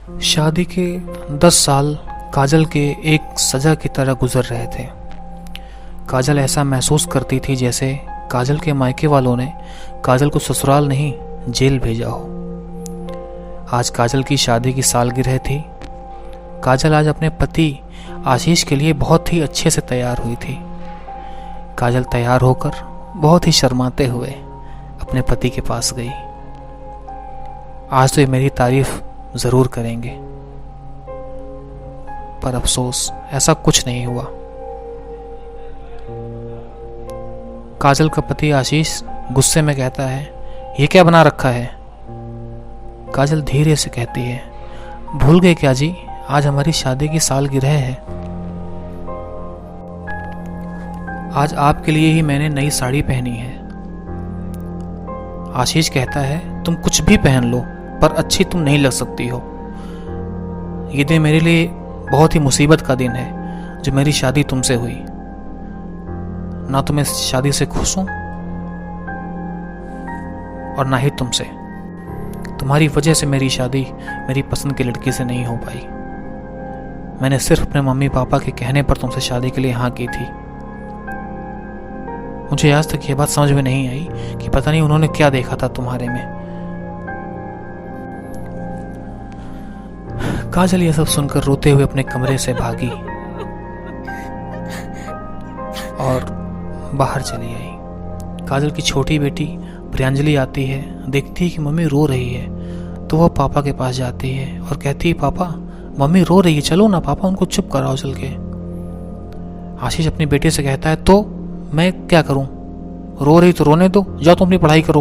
शादी के 10 साल काजल के एक सज़ा की तरह गुजर रहे थे। काजल ऐसा महसूस करती थी जैसे काजल के मायके वालों ने काजल को ससुराल नहीं जेल भेजा हो। आज काजल की शादी की सालगिरह थी। काजल आज अपने पति आशीष के लिए बहुत ही अच्छे से तैयार हुई थी। काजल तैयार होकर बहुत ही शर्माते हुए अपने पति के पास गई। आज तो ये मेरी तारीफ ज़रूर करेंगे, पर अफसोस ऐसा कुछ नहीं हुआ। काजल का पति आशीष गुस्से में कहता है, ये क्या बना रखा है? काजल धीरे से कहती है, भूल गए क्या जी, आज हमारी शादी की सालगिरह है। आज आपके लिए ही मैंने नई साड़ी पहनी है। आशीष कहता है, तुम कुछ भी पहन लो पर अच्छी तुम नहीं लग सकती हो। ये दिन मेरे लिए बहुत ही मुसीबत का दिन है जो मेरी शादी तुमसे हुई। ना तो मैं शादी से खुश हूं और ना ही तुमसे। तुम्हारी वजह से मेरी शादी मेरी पसंद की लड़की से नहीं हो पाई। मैंने सिर्फ अपने मम्मी पापा के कहने पर तुमसे शादी के लिए हाँ की थी। मुझे आज तक ये बात समझ में नहीं आई कि पता नहीं उन्होंने क्या देखा था तुम्हारे में। काजल ये सब सुनकर रोते हुए अपने कमरे से भागी और बाहर चली आई। काजल की छोटी बेटी प्रियांजलि आती है, देखती है कि मम्मी रो रही है तो वह पापा के पास जाती है और कहती है, पापा मम्मी रो रही है, चलो ना पापा उनको चुप कराओ चल के। आशीष अपनी बेटी से कहता है, तो मैं क्या करूं, रो रही तो रोने दो, जाओ तुम अपनी पढ़ाई करो।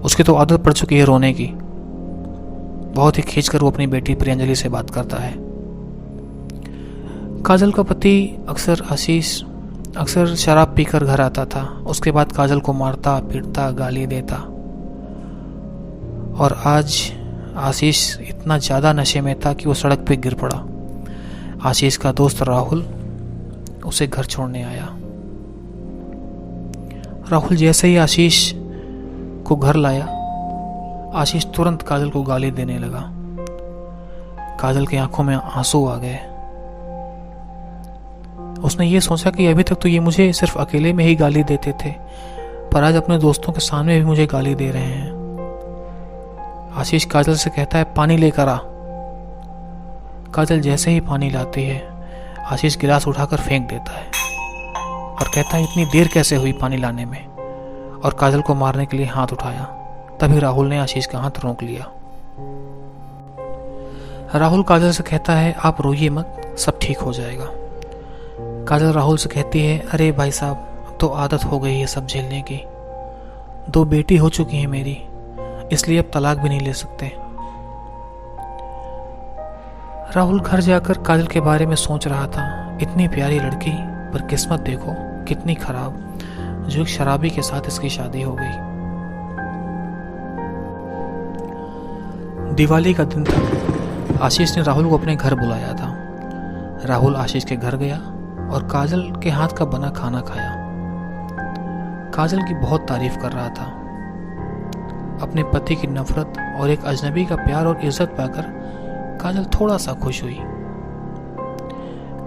उसकी तो आदत पड़ चुकी है रोने की। बहुत ही खींचकर वो अपनी बेटी प्रियांजलि से बात करता है। काजल का पति आशीष अक्सर शराब पीकर घर आता था। उसके बाद काजल को मारता पीटता गाली देता। और आज आशीष इतना ज़्यादा नशे में था कि वो सड़क पे गिर पड़ा। आशीष का दोस्त राहुल उसे घर छोड़ने आया। राहुल जैसे ही आशीष को घर लाया, आशीष तुरंत काजल को गाली देने लगा। काजल की आंखों में आंसू आ गए। उसने ये सोचा कि अभी तक तो ये मुझे सिर्फ अकेले में ही गाली देते थे, पर आज अपने दोस्तों के सामने भी मुझे गाली दे रहे हैं। आशीष काजल से कहता है, पानी लेकर आ। काजल जैसे ही पानी लाती है, आशीष गिलास उठाकर फेंक देता है और कहता है, इतनी देर कैसे हुई पानी लाने में, और काजल को मारने के लिए हाथ उठाया। तभी राहुल ने आशीष का हाथ रोक लिया। राहुल काजल से कहता है, आप रोइए मत, सब ठीक हो जाएगा। काजल राहुल से कहती है, अरे भाई साहब तो आदत हो गई है सब झेलने की। 2 बेटी हो चुकी है मेरी, इसलिए अब तलाक भी नहीं ले सकते। राहुल घर जाकर काजल के बारे में सोच रहा था, इतनी प्यारी लड़की, पर किस्मत देखो कितनी खराब, जो एक शराबी के साथ इसकी शादी हो गई। दिवाली का दिन था। आशीष ने राहुल को अपने घर बुलाया था। राहुल आशीष के घर गया और काजल के हाथ का बना खाना खाया। काजल की बहुत तारीफ कर रहा था। अपने पति की नफरत और एक अजनबी का प्यार और इज्जत पाकर काजल थोड़ा सा खुश हुई।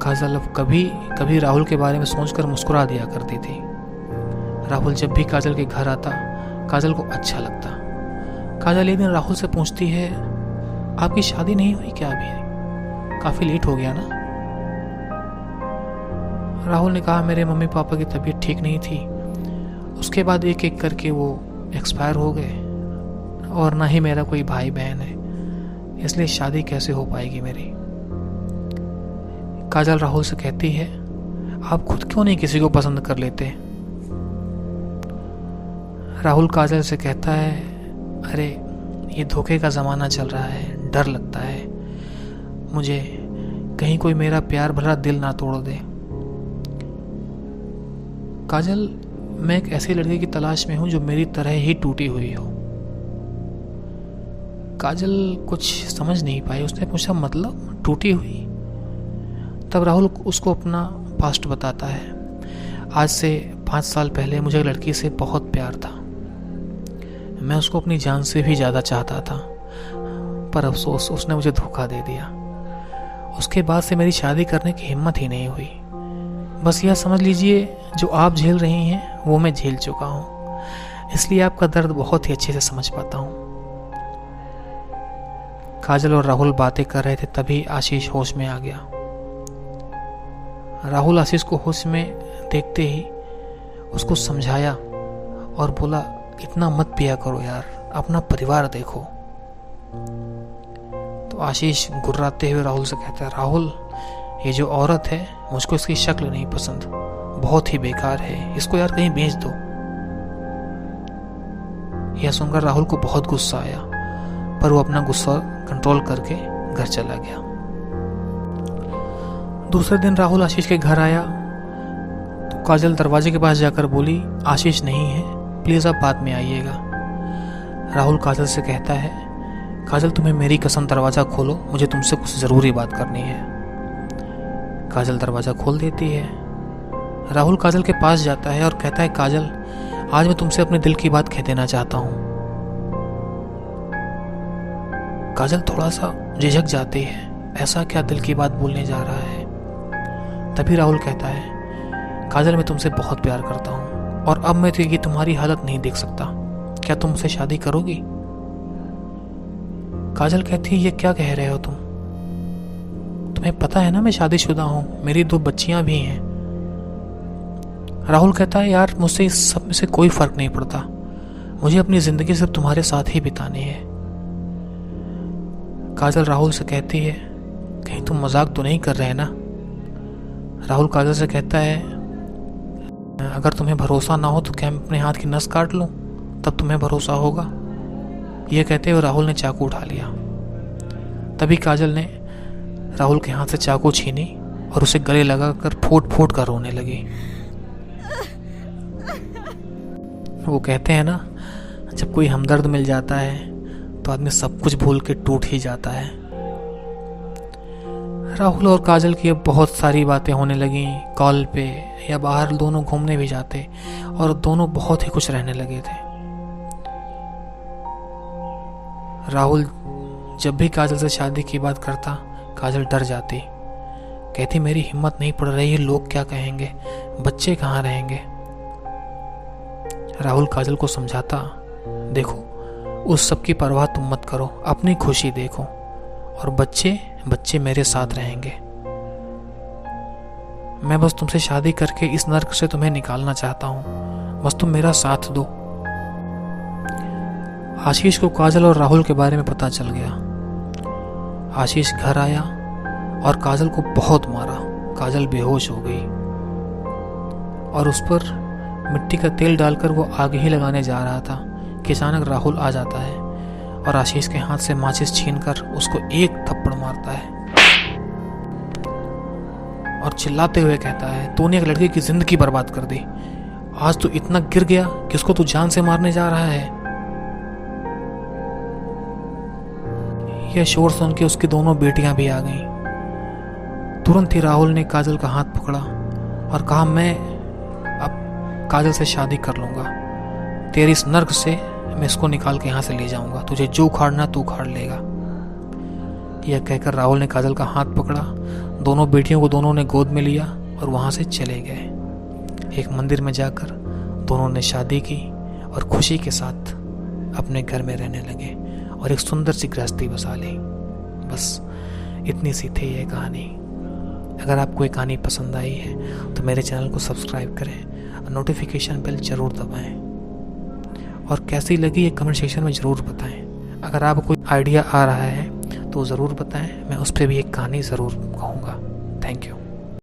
काजल अब कभी कभी राहुल के बारे में सोचकर मुस्कुरा दिया करती थी। राहुल जब भी काजल के घर आता, काजल को अच्छा लगता। काजल एक दिन राहुल से पूछती है, आपकी शादी नहीं हुई क्या अभी? काफी लेट हो गया ना? राहुल ने कहा, मेरे मम्मी पापा की तबीयत ठीक नहीं थी, उसके बाद एक एक करके वो एक्सपायर हो गए, और ना ही मेरा कोई भाई बहन है, इसलिए शादी कैसे हो पाएगी मेरी। काजल राहुल से कहती है, आप खुद क्यों नहीं किसी को पसंद कर लेते? राहुल काजल से कहता है, अरे ये धोखे का ज़माना चल रहा है, डर लगता है मुझे, कहीं कोई मेरा प्यार भरा दिल ना तोड़ दे। काजल, मैं एक ऐसी लड़की की तलाश में हूं जो मेरी तरह ही टूटी हुई हो। काजल कुछ समझ नहीं पाई। उसने पूछा, मतलब टूटी हुई? तब राहुल उसको अपना पास्ट बताता है। आज से 5 साल पहले मुझे एक लड़की से बहुत प्यार था। मैं उसको अपनी जान से भी ज़्यादा चाहता था, पर अफसोस, उसने मुझे धोखा दे दिया। उसके बाद से मेरी शादी करने की हिम्मत ही नहीं हुई। बस यह समझ लीजिए, जो आप झेल रही हैं वो मैं झेल चुका हूँ, इसलिए आपका दर्द बहुत ही अच्छे से समझ पाता हूँ। काजल और राहुल बातें कर रहे थे, तभी आशीष होश में आ गया। राहुल आशीष को होश में देखते ही उसको समझाया और बोला, इतना मत पिया करो यार, अपना परिवार देखो। तो आशीष गुर्राते हुए राहुल से कहता है, राहुल ये जो औरत है, मुझको इसकी शक्ल नहीं पसंद, बहुत ही बेकार है, इसको यार कहीं बेच दो। यह सुनकर राहुल को बहुत गुस्सा आया, पर वो अपना गुस्सा कंट्रोल करके घर चला गया। दूसरे दिन राहुल आशीष के घर आया तो काजल दरवाजे के पास जाकर बोली, आशीष नहीं है, प्लीज आप बाद में आइएगा। राहुल काजल से कहता है, काजल तुम्हें मेरी कसम दरवाजा खोलो, मुझे तुमसे कुछ जरूरी बात करनी है। काजल दरवाजा खोल देती है। राहुल काजल के पास जाता है और कहता है, काजल आज मैं तुमसे अपने दिल की बात कह देना चाहता हूँ। काजल थोड़ा सा झिझक जाती है, ऐसा क्या दिल की बात बोलने जा रहा है। तभी राहुल कहता है, काजल मैं तुमसे बहुत प्यार करता हूँ और अब मैं तो ये तुम्हारी हालत नहीं देख सकता, क्या तुम मुझसे शादी करोगी। काजल कहती है, ये क्या कह रहे हो तुम्हें पता है ना मैं शादीशुदा हूँ, मेरी 2 बच्चियां भी हैं। राहुल कहता है, यार मुझसे इस सब में से कोई फर्क नहीं पड़ता, मुझे अपनी जिंदगी सिर्फ तुम्हारे साथ ही बितानी है। काजल राहुल से कहती है, कहीं तुम मजाक तो नहीं कर रहे ना। राहुल काजल से कहता है, अगर तुम्हें भरोसा ना हो तो क्या मैं अपने हाथ की नस काट लूं, तब तुम्हें भरोसा होगा। यह कहते हुए राहुल ने चाकू उठा लिया। तभी काजल ने राहुल के हाथ से चाकू छीनी और उसे गले लगाकर फूट फूट कर रोने लगी। वो कहते हैं ना, जब कोई हमदर्द मिल जाता है तो आदमी सब कुछ भूल के टूट ही जाता है। राहुल और काजल की अब बहुत सारी बातें होने लगी, कॉल पे या बाहर दोनों घूमने भी जाते और दोनों बहुत ही खुश रहने लगे थे। राहुल जब भी काजल से शादी की बात करता, काजल डर जाती, कहती मेरी हिम्मत नहीं पड़ रही है, लोग क्या कहेंगे, बच्चे कहाँ रहेंगे। राहुल काजल को समझाता, देखो उस सब की परवाह तुम मत करो, अपनी खुशी देखो, और बच्चे मेरे साथ रहेंगे। मैं बस तुमसे शादी करके इस नर्क से तुम्हें निकालना चाहता हूँ, बस तुम मेरा साथ दो। आशीष को काजल और राहुल के बारे में पता चल गया। आशीष घर आया और काजल को बहुत मारा। काजल बेहोश हो गई और उस पर मिट्टी का तेल डालकर वो आग ही लगाने जा रहा था कि अचानक राहुल आ जाता है और आशीष के हाथ से माचिस छीनकर उसको एक थप्पड़ मारता है और चिल्लाते हुए कहता है, तूने एक लड़की की जिंदगी बर्बाद कर दी, आज तू इतना गिर गया कि उसको तू जान से मारने जा रहा है। यह शोर सुन के उसकी दोनों बेटियां भी आ गईं। तुरंत ही राहुल ने काजल का हाथ पकड़ा और कहा, मैं अब काजल से शादी कर लूंगा, तेरी इस नर्क से मैं इसको निकाल के यहाँ से ले जाऊंगा, तुझे जो उखाड़ना तू उखाड़ लेगा। यह कहकर राहुल ने काजल का हाथ पकड़ा, दोनों बेटियों को दोनों ने गोद में लिया और वहां से चले गए। एक मंदिर में जाकर दोनों ने शादी की और खुशी के साथ अपने घर में रहने लगे और एक सुंदर सी गृहस्थी बसा ली। बस इतनी सी थी यह कहानी। अगर आपको ये कहानी पसंद आई है तो मेरे चैनल को सब्सक्राइब करें और नोटिफिकेशन बेल जरूर दबाएं, और कैसी लगी ये कमेंट सेक्शन में ज़रूर बताएं। अगर आपको कोई आइडिया आ रहा है तो ज़रूर बताएं, मैं उस पर भी एक कहानी ज़रूर कहूँगा। Thank you.